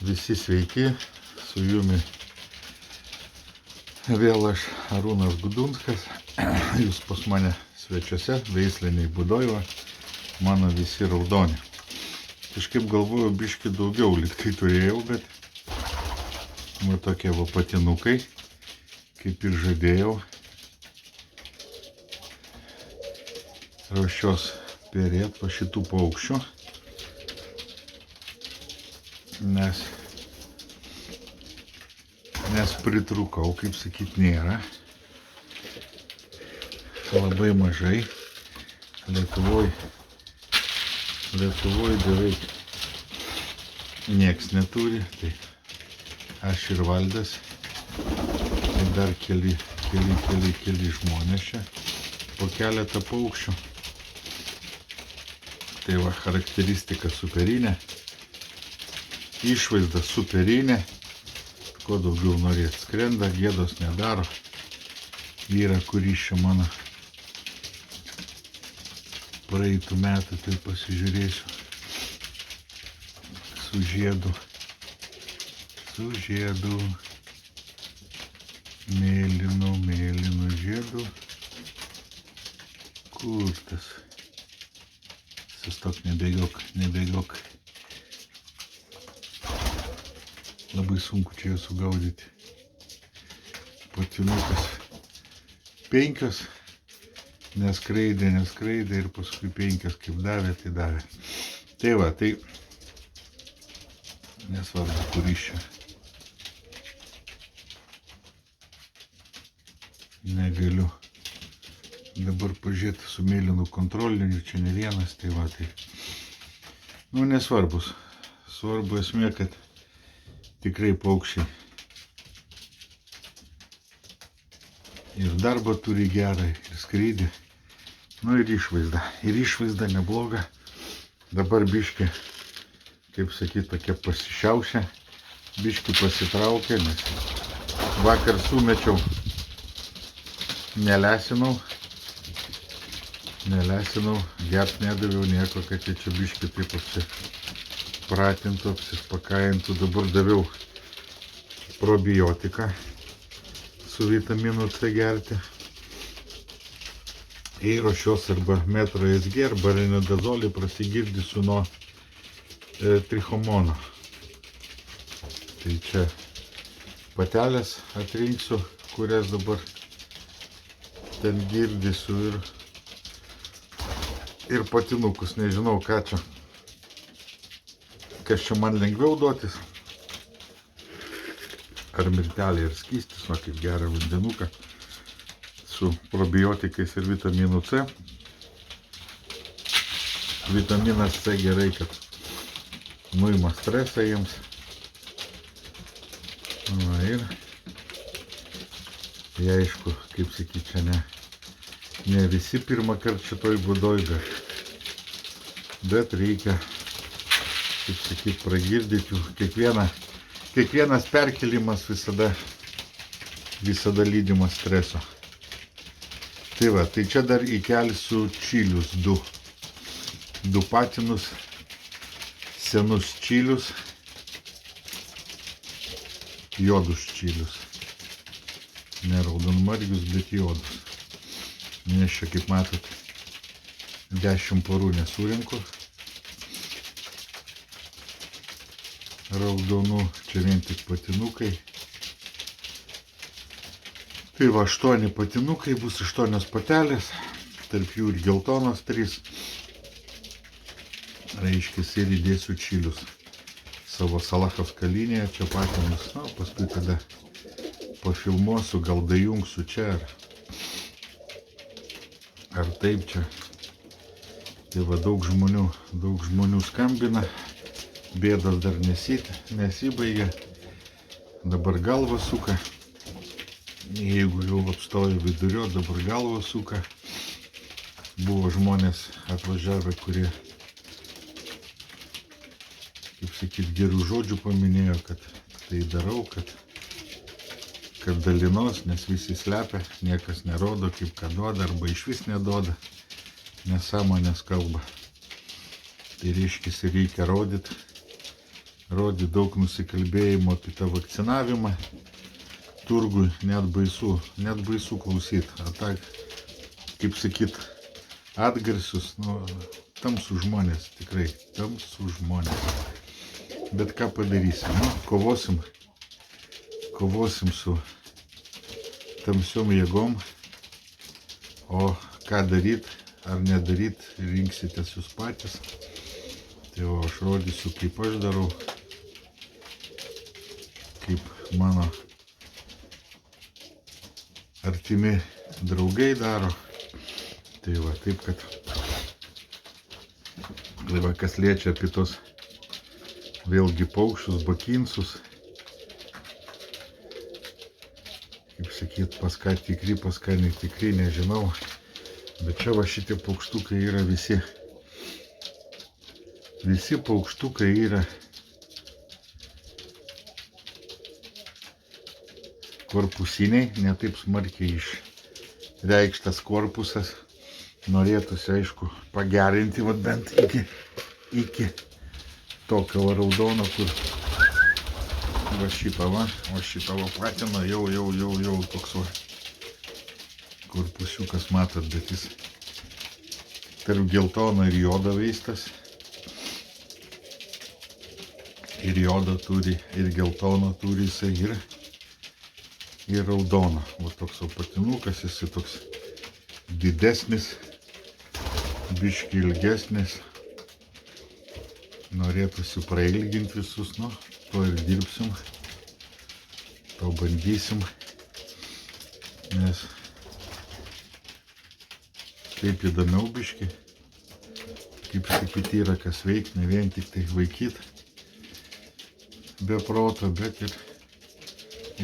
Visi sveiki, su jumi vėl aš Arūnas Gudunskas. Jūs pas mane svečiuose, veisliniai Budoiva, mano visi raudoni. Kažkaip galvoju, biški daugiau liktai turėjau, bet va tokie va patinukai, kaip ir žadėjau. Ruošiuos perėt po šitų paukščių, nes pritrūkau, kaip sakyt, nėra. Labai mažai. Lietuvoj beveik nieks neturi. Tai aš ir Valdas, ir dar keli žmonės čia, po keletą paukščių. Tai va, charakteristika superinė, išvaizda superinė. Ko daugiau norėt, skrenda, gėdos nedaro. Yra, kuris čia mano praeitų metų, tai pasižiūrėsiu. Su žiedu. Mėlynu žiedu. Kur tas? Sustok, nebėgiok. Labai sunku čia jų sugaudyti. Patinukas 5, neskraidė ir paskui 5 kaip davė, tai davė. Tai va, tai nesvarbu, kuris čia. Negaliu dabar pažiūrėti su mėlynu kontroliniu, čia ne vienas, tai va, tai. Nesvarbus. Svarbu esmė, kad tikrai paukščiai ir darbą turi gerą, ir skrydį, ir išvaizdą. Ir išvaizda nebloga. Dabar biški, kaip sakyt, tokia pasišiaušia, biški pasitraukė, nes vakar sumečiau, nelesinau, gert nedaviau nieko, kad jie čia biški taip pratintų, apsispakajintų. Dabar daviau probiotiką su vitaminu C gerti. Ir ruošiuos arba metro SG arba renidazolį prasigirdysiu nuo trichomono. Tai čia patelės atrinksiu, kurias dabar ten girdysiu, ir patinukus, nežinau ką čia. Kas čia man lengviau duotis, ar mirtelė ir skystis, kaip gerą vandenuką su probiotikais ir vitaminu C. Vitaminas C gerai, kad nuima stresą jiems. Ir aišku, kaip sakyt, čia ne visi pirmą kartą šitoj Budoj, bet reikia, kaip sakyt, pragirdyti jų. Kiekvienas perkelimas visada lydimas streso. Tai va, tai čia dar įkelsiu čilius, du patinus, senus čilius, juodus čilius. Ne raudonmargius, bet juodus. Nes čia, kaip matot, 10 parų nesurinku. Raudonų, čia vien tik patinukai. Tai va, 8 patinukai, bus 8 patelės, tarp jų ir geltonos 3. Reiškis, ir įdėsiu čilius savo Salachovską liniją, čia patinus, paskui tada pafilmuosiu, gal dajungsiu čia, ar taip čia. Tai va, daug žmonių skambina. Bėdos dar nesibaigia, dabar galva suka, jeigu jau apstojo vidurio, dabar galva suka. Buvo žmonės atvažiavę, kurie, kaip sakyt, gerų žodžių paminėjo, kad tai darau, kad dalinos, nes visi slepia, niekas nerodo, kaip ką duoda, arba išvis neduoda, nesąmonės kalba. Tai reiškia, reikia rodyti. rodė daug nusikalbėjimo apie tą vakcinavimą. Turgui net baisu klausyti. O tak, kaip sakyt, atgarsius, tamsų žmonės, tikrai, tamsų žmonės. Bet ką padarysim, kovosim su tamsiom jėgom, o ką daryt ar nedaryt, rinksitės jūs patys. Tai aš rodysiu, kaip aš darau, kaip mano artimi draugai daro. Tai taip, kad kas liečia apie tos vėlgi paukščius, bakinsus, kaip sakyt, pas ką tikri, pas ką netikri, nežinau, bet čia šitie paukštukai yra visi paukštukai yra korpusiniai, ne taip smarkiai išreikštas korpusas, norėtųsi, aišku, pagerinti, bent iki tokio raudono, kur šitą patiną jau toks korpusiukas matot, bet jis tarp geltono ir jodo veistas. Ir jodo turi, ir geltono turi jisai, ir raudono. O toks patinukas, jisai toks didesnis, biški ilgesnis. Norėtųsi prailginti visus, to ir dirbsim, to bandysim, nes taip įdomiau biški, kaip sakyti, yra kas veikti, ne vien tik tai vaikyti be proto, bet ir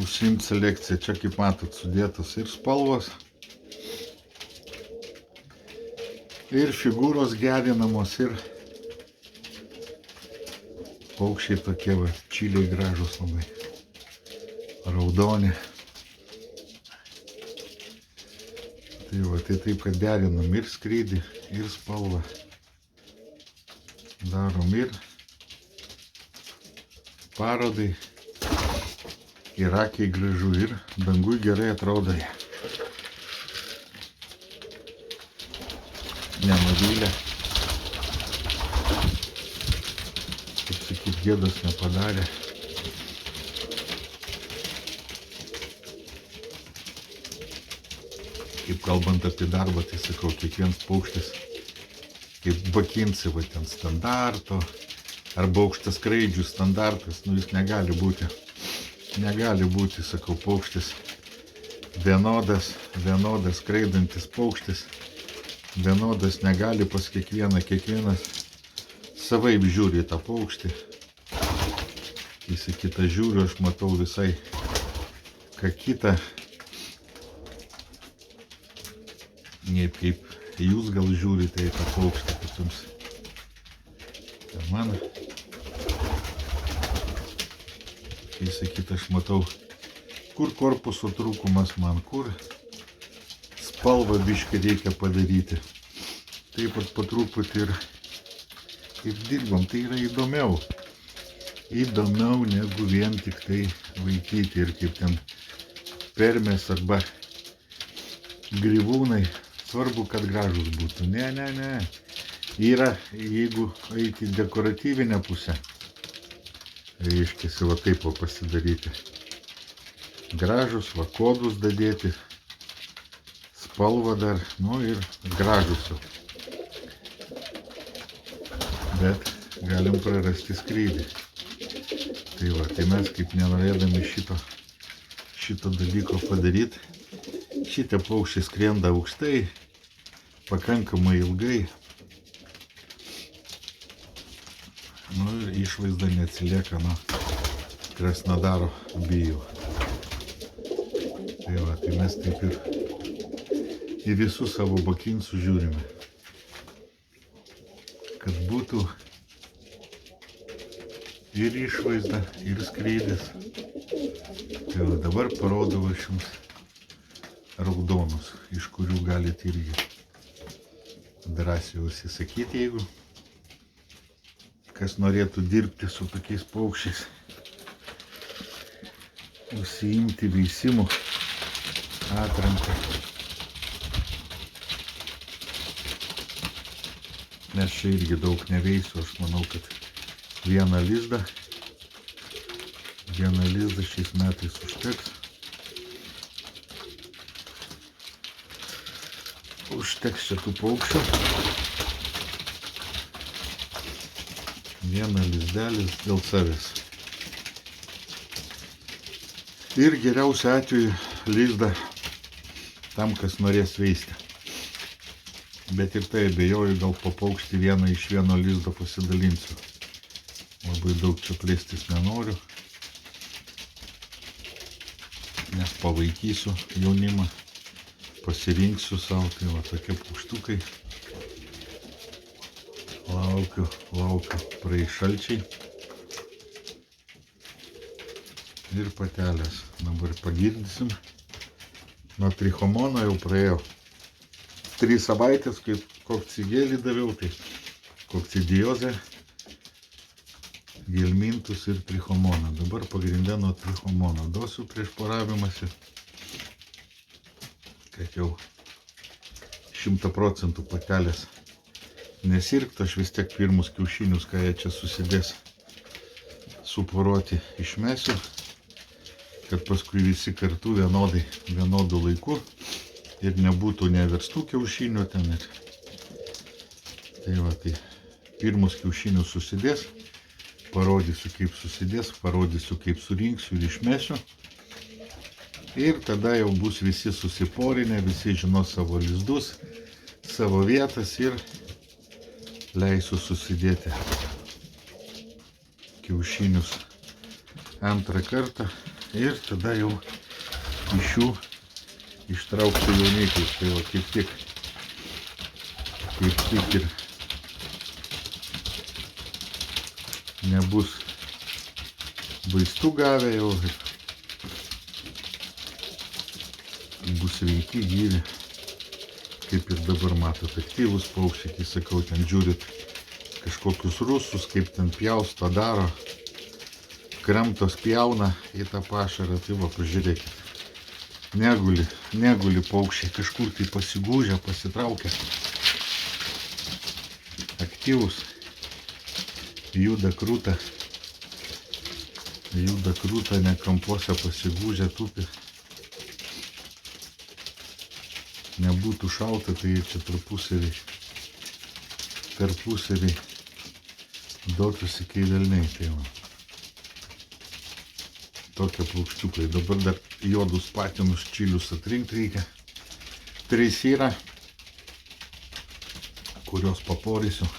užsiimti selekciją. Čia, kaip matot, sudėtos ir spalvos, ir figūros gerinamos, ir paukščiai tokie čiliai gražus labai, raudoni. Tai taip, kad derinam ir skrydį, ir spalvą. Darom ir parodai, ir akiai gražu, ir dangui gerai atrodo. Nenuvylė. Gėdos nepadarė. Kaip kalbant apie darbą, tai sakau, kiekvienas paukštis, kaip bakinsi, ten standarto, arba aukštaskraidžių standartas, jis negali būti, sakau, paukštis vienodas skraidantis paukštis, vienodas negali pas kiekvienas savaip žiūri tą paukštį. Į kitą žiūriu, aš matau visai ką kitą, ne kaip jūs gal žiūrite į tą paukštį, kad jums man, aš matau, kur korpuso trūkumas man, kur spalvą biškį reikia padaryti. Taip pat po truputį ir dirbam, tai yra įdomiau negu vien tik tai vaikyti, ir kaip ten permės arba grybūnai, svarbu, kad gražus būtų. Ne. Yra, jeigu eiti dekoratyvinę pusę, reiškiasi taip pasidaryti. Gražus, kodus dadėti, spalvą dar, ir gražus jau. Bet galim prarasti skrydį. Tai mes kaip nenorėdami šito dalyko padaryti, šitie paukščiai skrenda aukštai, pakankamai ilgai, ir išvaizda neatsilieka nuo Krasnodaro bijų. Tai mes taip ir į visus savo bakinsus žiūrime, kad būtų ir išvaizda, ir skrydis. Tai dabar parodau aš jums raudonus, iš kurių galite irgi drąsiai užsisakyti, jeigu kas norėtų dirbti su tokiais paukščiais, užsiimti veisimu, atranką. Nes čia irgi daug neveisiu, aš manau, kad vieną lizdą šiais metais užteks. Užteks čia tų paukščių. Vieną lizdelis dėl savęs. Ir geriausiu atveju lizdą tam, kas norės veisti. Bet ir tai abejoju, gal po paukštį vieną iš vieno lizdo pasidalinsiu. Labai daug čia plėstis nenoriu, nes pavaikysiu jaunimą, pasirinksiu savo, tai va tokie paukštukai. Laukiu praeis šalčiai ir patelės. Dabar pagirdysim. Nuo trichomono jau praėjo 3 savaitės, kaip kokcidėlį daviau, tai kokcidiozė, gelmintus ir trichomoną. Dabar pagrindė nuo trichomono duosiu prieš poravimąsi, kad jau 100% patelės nesirgtų. Aš vis tiek pirmus kiaušinius, ką jie čia susidės suporuoti, išmesiu, kad paskui visi kartu vienodų laiku ir nebūtų neverstų kiaušinių ten. Tai va, tai pirmus kiaušinius susidės, parodysiu kaip susidės, parodysiu kaip surinksiu ir išmesiu. Ir tada jau bus visi susiporinę, visi žinos savo lizdus, savo vietas ir leisiu susidėti kiaušinius antrą kartą ir tada jau iš jų ištrauksiu jauniklį. Tai va kaip tik ir nebus vaistų gavę jau, bus sveiki, gyvi, kaip ir dabar matot, aktyvus paukščiai, kai sakau, ten žiūrit kažkokius rusus, kaip ten pjausto daro, kramtos pjauna į tą pašarą, tai va, pažiūrėkit. Neguli paukščiai, kažkur tai pasigūžę, pasitraukę. Aktyvus, juda krūta, ne kampuose pasigūžę, tupi. Nebūtų šalta, tai čia tarpusavį duotųsi kai velniai. Tai va. Tokie paukščiukai. Dabar dar juodus patinus čilius atrinkti reikia. 3 yra, kurios paporysiu.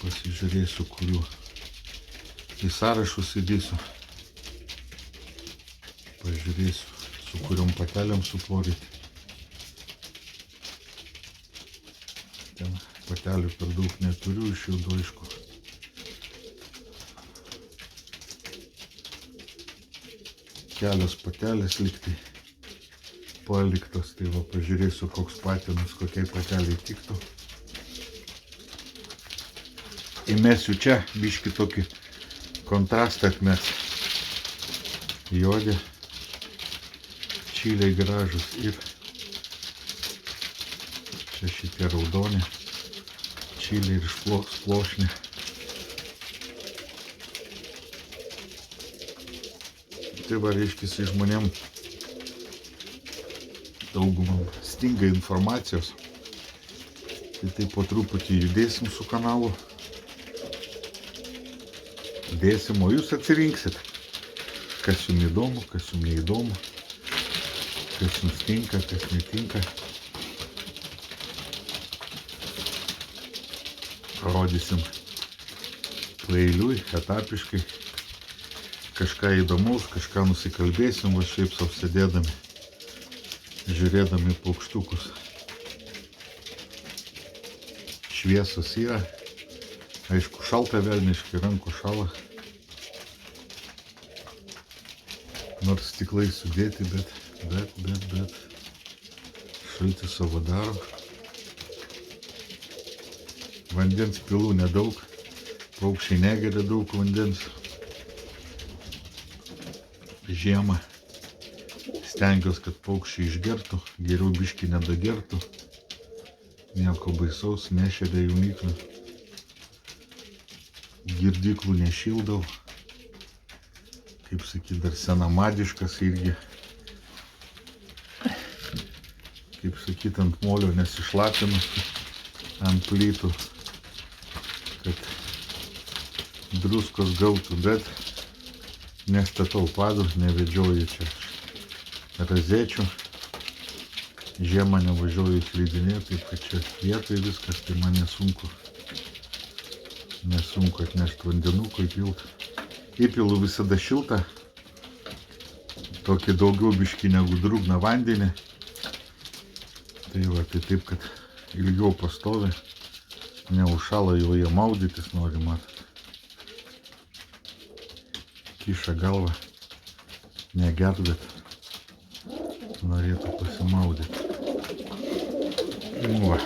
Pasižiūrėsiu, kurių į sąrašus įdėsiu. Pažiūrėsiu, su kuriom patelėm suporyti. Ten patelių per daug neturiu, iš jų aišku. Kelios patelės liktai paliktos, tai va pažiūrėsiu, koks patinas, kokiai pateliai tiktų. Įmesiu čia, biškį tokį kontrastą atmes. Juodi, čiliai gražus ir čia šitie raudoni, čiliai ir splošni. Tai va, reiškisi, žmonėm daugumam stinga informacijos. Tai po truputį judėsim su kanalu. Dėsim, o jūs atsirinksit, kas jums įdomu, kas jums neįdomu, kas jums tinka, kas netinka. Parodysim paeiliui, etapiškai. Kažką įdomaus, kažką nusikalbėsim, va šiaip sau sėdėdami, žiūrėdami paukštukus. Šviesos yra, aišku, šalta velniškai, rankų šala. Nors stiklai sudėti, bet šaltis savo daro. Vandens pilų nedaug, Paukščiai negeria daug vandens. Žiemą stengiuosi, kad paukščiai išgertų, geriau biškį nedagertų. Nieko baisaus, nešeria jauniklių. Girdyklų nešildau. Kaip sakyt, dar senamadiškas irgi. Kaip sakyt, ant molio nesišlapinu, ant plytų, kad druskos gautų, bet nestatau padų, nevedžioju čia razečių. Žiemą nevažiuoju slidinėti, taip kad čia vietoj viskas, tai man nesunku atnešti vandenuko, įpilu visada šiltą, tokį daugiau biškį negu drūgną vandenį. Tai va, tai taip, kad ilgiau pastovi, neužšala, jau jie maudytis nori, matot. Kiša galvą, negert, bet norėtų pasimaudyti. Va,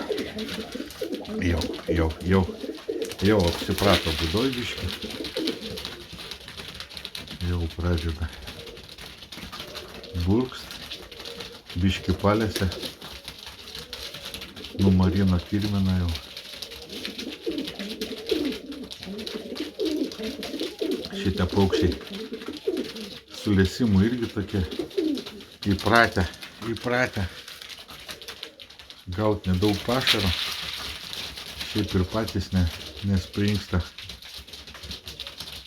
jau apsiprato būdoj biškį. Jau pradeda burkst, biškį palėse, numarino kirminą jau. Šitie paukščiai su lesimu irgi tokie įpratę gauti nedaug pašaro. Šiaip ir patys nespringsta.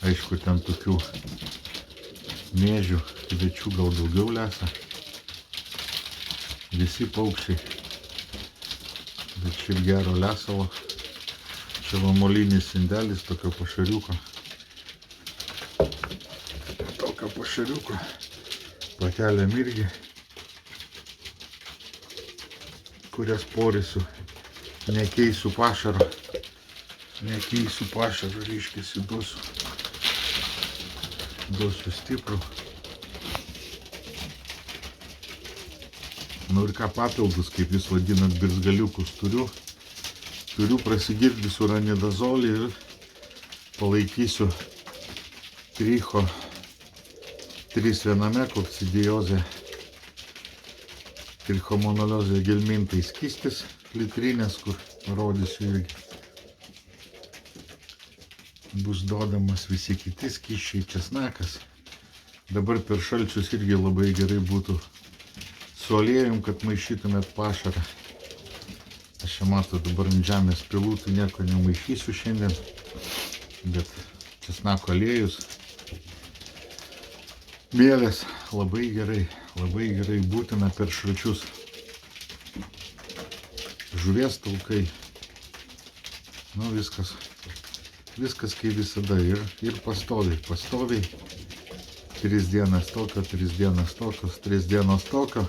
Aišku, ten tokių miežių, kviečių gal daugiau lesa. Visi paukščiai. Bet šiaip gero lesalo. Čia va molinis indelis tokio pašariuko. Patelėm irgi, kurias porysiu. Nekeisiu pašaro, reiškiasi, duosiu stiprų. Nu ir ką papildus, kaip jūs vadinat, birzgaliukus turiu prasigirdysiu ranidazolį ir palaikysiu tricho 3-viename, kokcidiozė, trichomonoliozė gelmintai skystis litrinės, kur rodysiu irgi. Bus duodamas visi kiti skysčiai, česnakas. Dabar per šalčius irgi labai gerai būtų su aliejum, kad maišytumėt pašarą. Aš čia matau dabar ant žemės pilų, tai nieko nemaišysiu šiandien, bet česnako aliejus, mielės labai gerai būtina per šalčius. Žuvies taukai, nu viskas kaip visada ir pastoviai. 3 dienas tokio, 3 dienas tokios, 3 dienos tokio.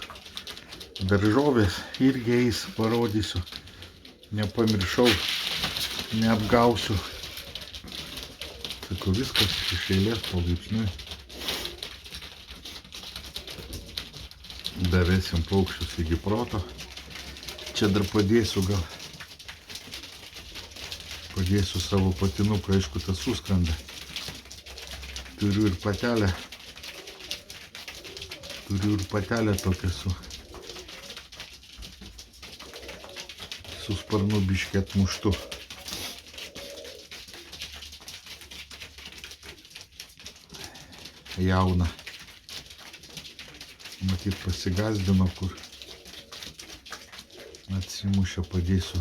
Daržovės irgi eis, parodysiu. Nepamiršau, neapgausiu. Sakau, viskas iš eilės palaipsniui. Davesim paukščius iki proto. Čia dar padėsiu savo patinuką, aišku, tas suskrenda. Turiu ir patelę tokią su sparnu biškį atmuštu. Jauna. Matyt, pasigazdino, kur atsimušę, padėsiu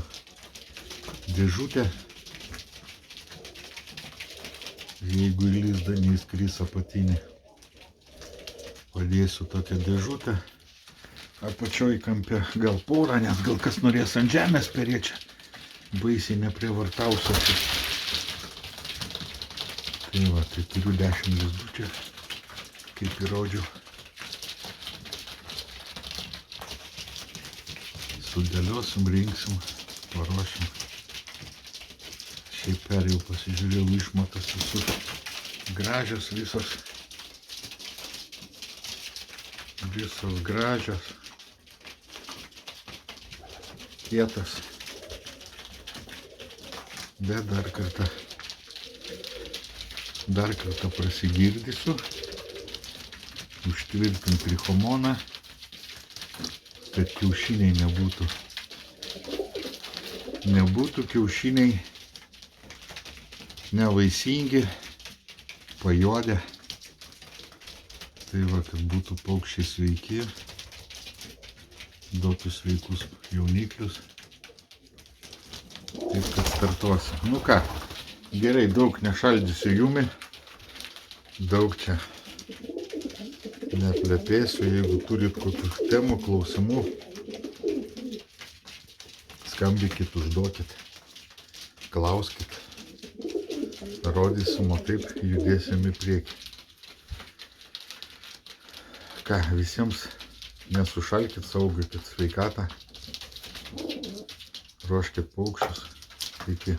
dėžutę. Jeigu į lizdą neįskris apatinį, padėsiu tokią dėžutę. Apačioj kampe gal porą, nes gal kas norės ant žemės perėti. Baisiai neprievartausiu. Tai va, tai turiu 10 lizdų čia, kaip įrodžiau. Sudėliosim, rinksim, paruošim. Šiaip perėjau, pasižiūrėjau išmatas visus. Gražios visos. Visos gražios. Kietas. Bet dar kartą Dar kartą prasigirdysiu. Užtvirtint trichomoną, kad kiaušiniai nebūtų kiaušiniai nevaisingi, pajuodę. Tai va, kad būtų paukščiai sveiki, duotų sveikus jauniklius. Taip, kad startuosiu. Nu ką, gerai, daug nešaldysiu jumi, daug čia neplepėsiu. Jeigu turit kokių temų, klausimų, skambinkit, užduokit, klauskit. Rodysim, o taip judėsim į priekį. Ką, visiems nesušalkit, saugokit sveikatą, ruoškit paukščius. Iki.